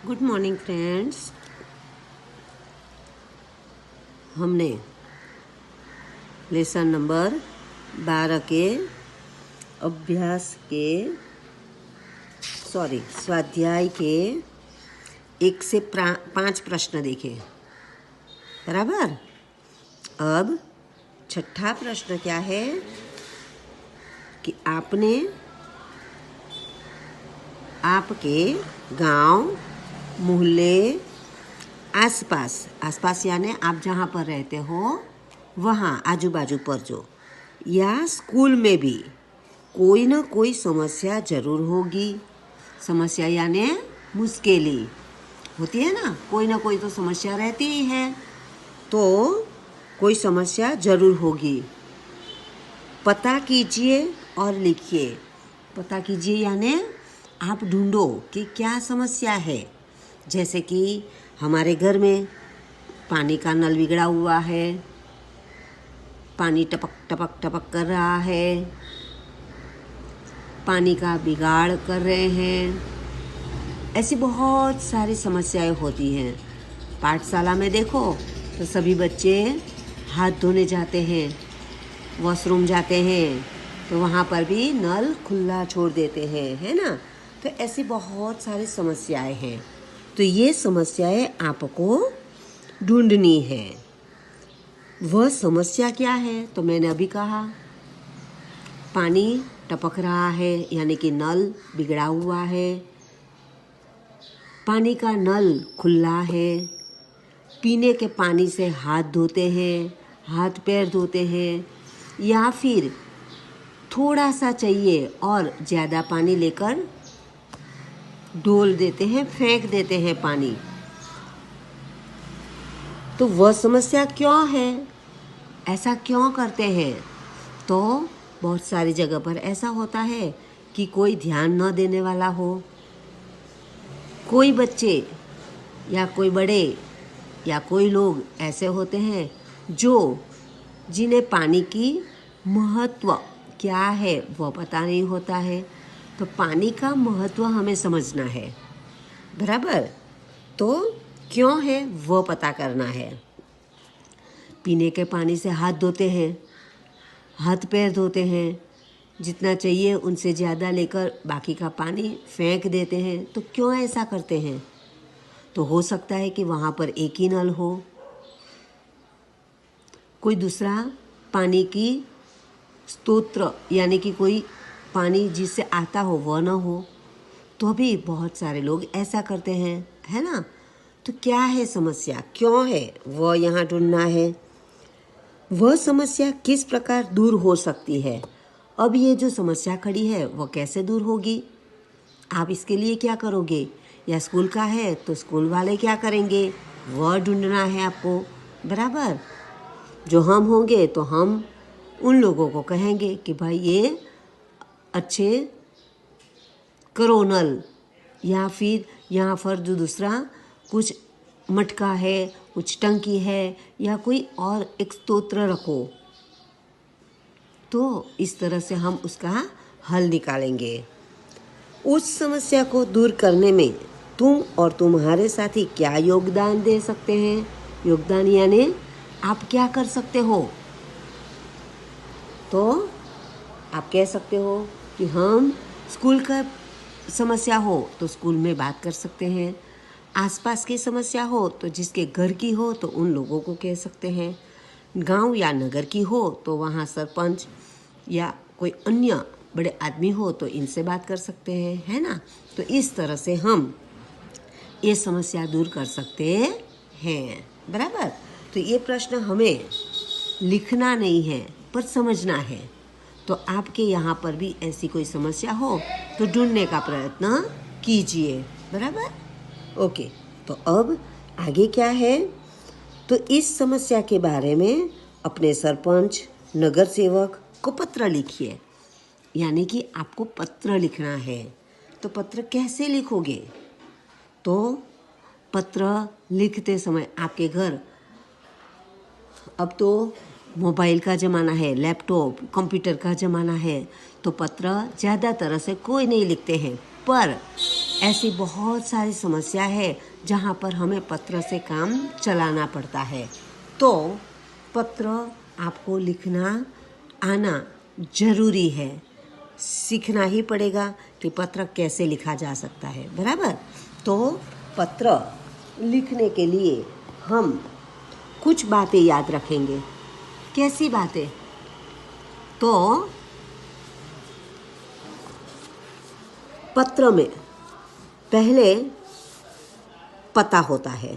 Good morning friends. हमने lesson number 12 के अभ्यास के स्वाध्याय के 1 से 5 प्रश्न देखे, बराबर। अब छठा प्रश्न क्या है कि आपने आपके गांव, मोहल्ले, आसपास यानी आप जहाँ पर रहते हो वहाँ आजू बाजू पर जो या स्कूल में भी कोई ना कोई समस्या ज़रूर होगी। समस्या यानी मुश्किलें होती है ना, कोई ना कोई तो समस्या रहती ही है, तो कोई समस्या ज़रूर होगी। पता कीजिए और लिखिए। पता कीजिए यानी आप ढूंढो कि क्या समस्या है। जैसे कि हमारे घर में पानी का नल बिगड़ा हुआ है, पानी टपक टपक टपक कर रहा है, पानी का बिगाड़ कर रहे हैं। ऐसी बहुत सारी समस्याएं होती हैं। पाठशाला में देखो तो सभी बच्चे हाथ धोने जाते हैं, वॉशरूम जाते हैं, तो वहाँ पर भी नल खुला छोड़ देते हैं, है ना। तो ऐसी बहुत सारी समस्याएं हैं। तो ये समस्याएं आपको ढूंढनी है। वह समस्या क्या है? तो मैंने अभी कहा, पानी टपक रहा है यानी कि नल बिगड़ा हुआ है, पानी का नल खुला है, पीने के पानी से हाथ धोते हैं, हाथ पैर धोते हैं, या फिर थोड़ा सा चाहिए और ज़्यादा पानी लेकर डोल देते हैं, फेंक देते हैं पानी। तो वह समस्या क्यों है? ऐसा क्यों करते हैं? तो बहुत सारी जगह पर ऐसा होता है कि कोई ध्यान न देने वाला हो, कोई बच्चे या कोई बड़े या कोई लोग ऐसे होते हैं जिन्हें पानी की महत्व क्या है वह पता नहीं होता है। तो पानी का महत्व हमें समझना है, बराबर। तो क्यों है वह पता करना है। पीने के पानी से हाथ धोते हैं, हाथ पैर धोते हैं, जितना चाहिए उनसे ज़्यादा लेकर बाकी का पानी फेंक देते हैं। तो क्यों ऐसा करते हैं? तो हो सकता है कि वहाँ पर एक ही नल हो, कोई दूसरा पानी की स्तोत्र यानी कि कोई पानी जिससे आता हो वह न हो, तो भी बहुत सारे लोग ऐसा करते हैं, है ना। तो क्या है समस्या, क्यों है वह यहाँ ढूंढना है। वह समस्या किस प्रकार दूर हो सकती है। अब ये जो समस्या खड़ी है वह कैसे दूर होगी, आप इसके लिए क्या करोगे। या स्कूल का है तो स्कूल वाले क्या करेंगे वह ढूंढना है आपको, बराबर। जो हम होंगे तो हम उन लोगों को कहेंगे कि भाई ये अच्छे करो नल, या फिर यहाँ पर जो दूसरा कुछ मटका है, कुछ टंकी है, या कोई और एक स्तोत्र रखो। तो इस तरह से हम उसका हल निकालेंगे। उस समस्या को दूर करने में तुम और तुम्हारे साथी क्या योगदान दे सकते हैं। योगदान यानी आप क्या कर सकते हो। तो आप कह सकते हो कि हम स्कूल का समस्या हो तो स्कूल में बात कर सकते हैं, आसपास की समस्या हो तो जिसके घर की हो तो उन लोगों को कह सकते हैं, गांव या नगर की हो तो वहाँ सरपंच या कोई अन्य बड़े आदमी हो तो इनसे बात कर सकते हैं, है ना। तो इस तरह से हम ये समस्या दूर कर सकते हैं, बराबर। तो ये प्रश्न हमें लिखना नहीं है पर समझना है। तो आपके यहाँ पर भी ऐसी कोई समस्या हो तो ढूंढने का प्रयत्न कीजिए, बराबर। ओके, तो अब आगे क्या है। तो इस समस्या के बारे में अपने सरपंच, नगर सेवक को पत्र लिखिए, यानी कि आपको पत्र लिखना है। तो पत्र कैसे लिखोगे? तो पत्र लिखते समय आपके घर, अब तो मोबाइल का ज़माना है, लैपटॉप कंप्यूटर का ज़माना है, तो पत्र ज़्यादा तरह से कोई नहीं लिखते हैं, पर ऐसी बहुत सारी समस्या है जहाँ पर हमें पत्र से काम चलाना पड़ता है। तो पत्र आपको लिखना आना जरूरी है, सीखना ही पड़ेगा कि पत्र कैसे लिखा जा सकता है, बराबर। तो पत्र लिखने के लिए हम कुछ बातें याद रखेंगे। कैसी बातें? तो पत्र में पहले पता होता है।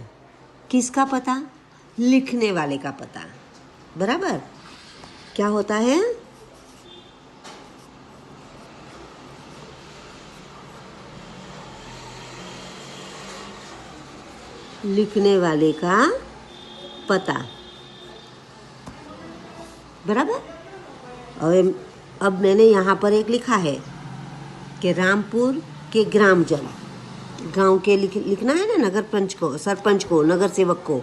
किसका पता? लिखने वाले का पता, बराबर। क्या होता है? लिखने वाले का पता, बराबर। अब मैंने यहाँ पर एक लिखा है कि रामपुर के ग्रामजन, गांव के लिखना है ना, नगर पंच को, सरपंच को, नगर सेवक को।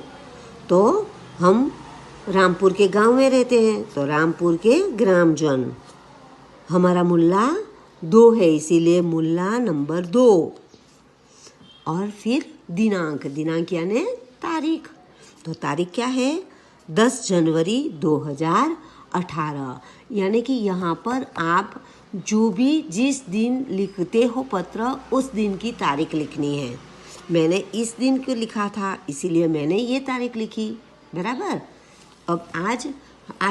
तो हम रामपुर के गांव में रहते हैं, तो रामपुर के ग्रामजन। हमारा मुल्ला 2 है, इसीलिए मुल्ला नंबर 2। और फिर दिनांक, दिनांक यानी तारीख। तो तारीख क्या है? 10 जनवरी 2018। यानी कि यहाँ पर आप जो भी जिस दिन लिखते हो पत्र, उस दिन की तारीख लिखनी है। मैंने इस दिन को लिखा था, इसीलिए मैंने ये तारीख लिखी, बराबर। अब आज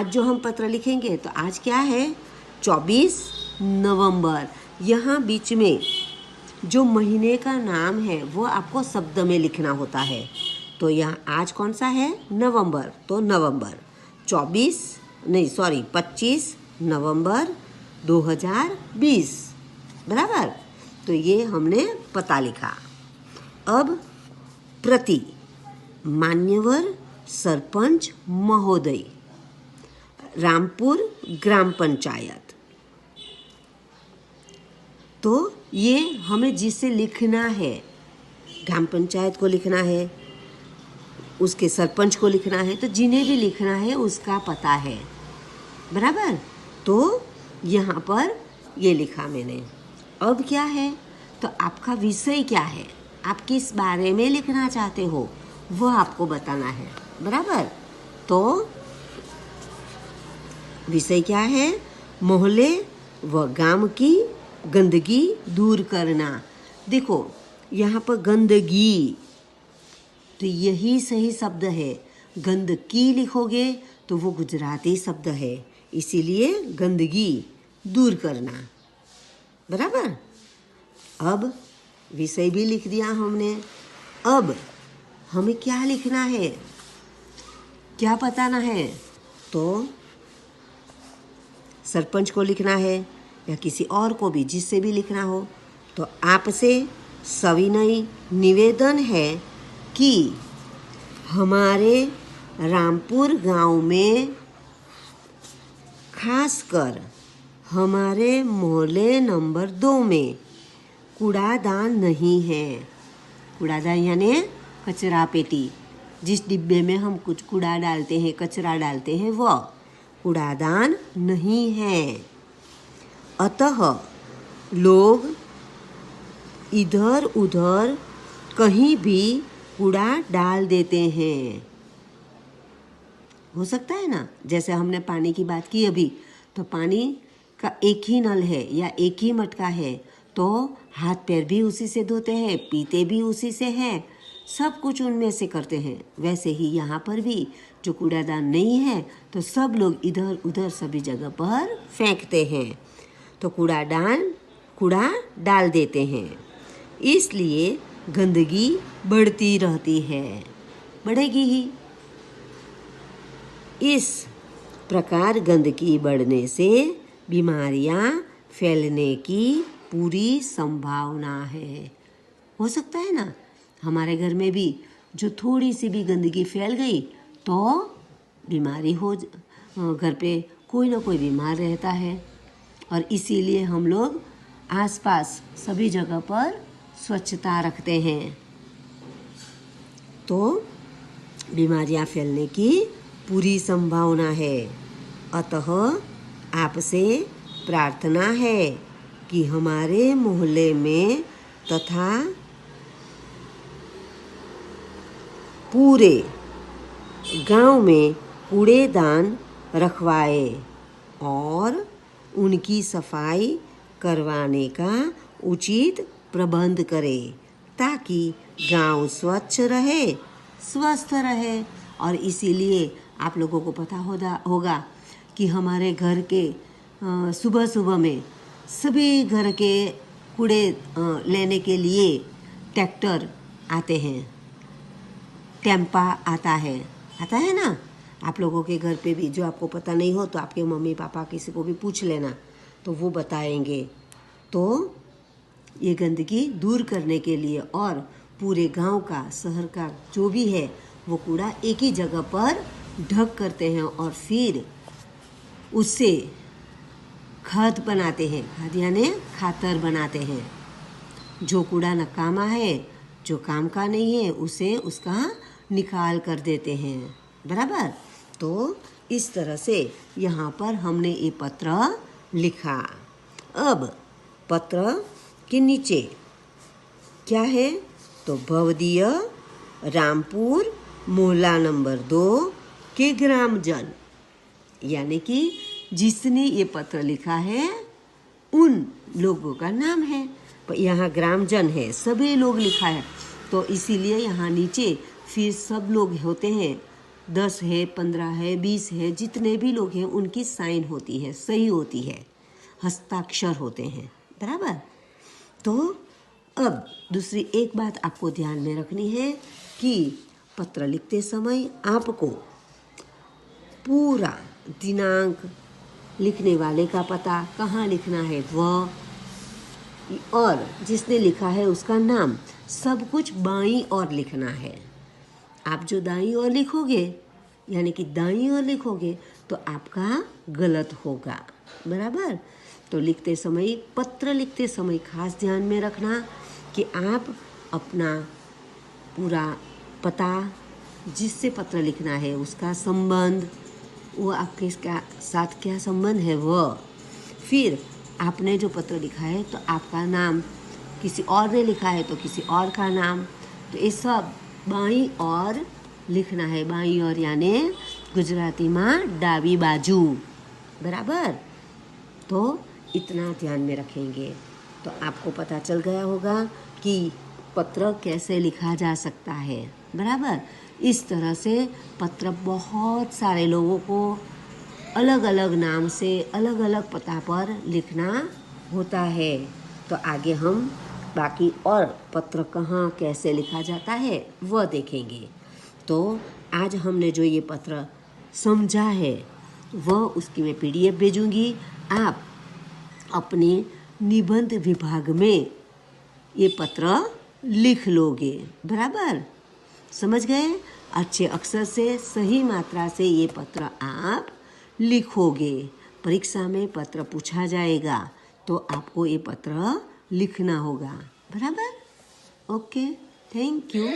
जो हम पत्र लिखेंगे, तो आज क्या है? 24 नवंबर। यहाँ बीच में जो महीने का नाम है वो आपको शब्द में लिखना होता है। तो यहाँ आज कौन सा है? नवंबर। तो नवंबर 25 नवंबर 2020, बराबर। तो ये हमने पता लिखा। अब प्रति, मान्यवर सरपंच महोदय, रामपुर ग्राम पंचायत। तो ये हमें जिससे लिखना है, ग्राम पंचायत को लिखना है, उसके सरपंच को लिखना है, तो जिन्हें भी लिखना है उसका पता है, बराबर। तो यहाँ पर ये लिखा मैंने। अब क्या है? तो आपका विषय क्या है, आप किस बारे में लिखना चाहते हो वो आपको बताना है, बराबर। तो विषय क्या है? मोहल्ले व गांव की गंदगी दूर करना। देखो यहाँ पर गंदगी, तो यही सही शब्द है। गंदगी लिखोगे तो वो गुजराती शब्द है, इसीलिए गंदगी दूर करना, बराबर। अब विषय भी लिख दिया हमने। अब हमें क्या लिखना है, क्या बताना है? तो सरपंच को लिखना है या किसी और को भी, जिससे भी लिखना हो। तो आपसे सविनय निवेदन है कि हमारे रामपुर गांव में, खासकर हमारे मोहल्ले नंबर 2 में कूड़ादान नहीं है। कूड़ादान यानी कचरा पेटी, जिस डिब्बे में हम कुछ कूड़ा डालते हैं, कचरा डालते हैं, वो कूड़ादान नहीं है। अतः लोग इधर उधर कहीं भी कूड़ा डाल देते हैं। हो सकता है ना, जैसे हमने पानी की बात की अभी, तो पानी का एक ही नल है या एक ही मटका है, तो हाथ पैर भी उसी से धोते हैं, पीते भी उसी से हैं, सब कुछ उनमें से करते हैं। वैसे ही यहाँ पर भी जो कूड़ादान नहीं है, तो सब लोग इधर उधर सभी जगह पर फेंकते हैं, तो कूड़ा डाल देते हैं, इसलिए गंदगी बढ़ती रहती है, बढ़ेगी ही। इस प्रकार गंदगी बढ़ने से बीमारियां फैलने की पूरी संभावना है। हो सकता है ना, हमारे घर में भी जो थोड़ी सी भी गंदगी फैल गई तो बीमारी हो, घर पे कोई ना कोई बीमार रहता है। और इसीलिए हम लोग आसपास सभी जगह पर स्वच्छता रखते हैं, तो बीमारियां फैलने की पूरी संभावना है। अतः आपसे प्रार्थना है कि हमारे मोहल्ले में तथा पूरे गांव में कूड़ेदान रखवाए और उनकी सफाई करवाने का उचित प्रबंध करे ताकि गांव स्वच्छ रहे, स्वस्थ रहे। और इसीलिए आप लोगों को पता होगा कि हमारे घर के सुबह सुबह में सभी घर के कूड़े लेने के लिए ट्रैक्टर आते हैं, टेम्पा आता है ना। आप लोगों के घर पे भी, जो आपको पता नहीं हो तो आपके मम्मी पापा किसी को भी पूछ लेना, तो वो बताएंगे। तो ये गंदगी दूर करने के लिए और पूरे गांव का, शहर का जो भी है वो कूड़ा एक ही जगह पर ढक करते हैं और फिर उससे खाद बनाते हैं। खाद यानी खातर बनाते हैं। जो कूड़ा नकामा है, जो काम का नहीं है, उसे उसका निकाल कर देते हैं, बराबर। तो इस तरह से यहाँ पर हमने ये पत्र लिखा। अब पत्र के नीचे क्या है, तो भवदीय रामपुर मोहल्ला नंबर 2 के ग्रामजन, यानी कि जिसने ये पत्र लिखा है उन लोगों का नाम है। यहाँ ग्रामजन है, सभी लोग लिखा है, तो इसीलिए यहाँ नीचे फिर सब लोग होते हैं, 10 है, 15 है, 20 है, जितने भी लोग हैं उनकी साइन होती है, सही होती है, हस्ताक्षर होते हैं, बराबर। तो अब दूसरी एक बात आपको ध्यान में रखनी है कि पत्र लिखते समय आपको पूरा दिनांक, लिखने वाले का पता, कहाँ लिखना है वह, और जिसने लिखा है उसका नाम, सब कुछ बाईं ओर लिखना है। आप जो दाईं ओर लिखोगे, यानी कि दाईं ओर लिखोगे, तो आपका गलत होगा, बराबर। तो लिखते समय, पत्र लिखते समय खास ध्यान में रखना कि आप अपना पूरा पता, जिससे पत्र लिखना है उसका संबंध, वो आपके साथ क्या संबंध है वह, फिर आपने जो पत्र लिखा है तो आपका नाम, किसी और ने लिखा है तो किसी और का नाम, तो ये सब बाईं ओर लिखना है। बाईं ओर यानी गुजराती में डाबी बाजू, बराबर। तो इतना ध्यान में रखेंगे तो आपको पता चल गया होगा कि पत्र कैसे लिखा जा सकता है, बराबर। इस तरह से पत्र बहुत सारे लोगों को अलग अलग नाम से, अलग अलग पता पर लिखना होता है। तो आगे हम बाकी और पत्र कहाँ कैसे लिखा जाता है वह देखेंगे। तो आज हमने जो ये पत्र समझा है वह उसकी मैं PDF भेजूंगी। आप अपने निबंध विभाग में ये पत्र लिख लोगे, बराबर। समझ गए? अच्छे अक्षर से, सही मात्रा से ये पत्र आप लिखोगे। परीक्षा में पत्र पूछा जाएगा तो आपको ये पत्र लिखना होगा, बराबर। Okay, thank you.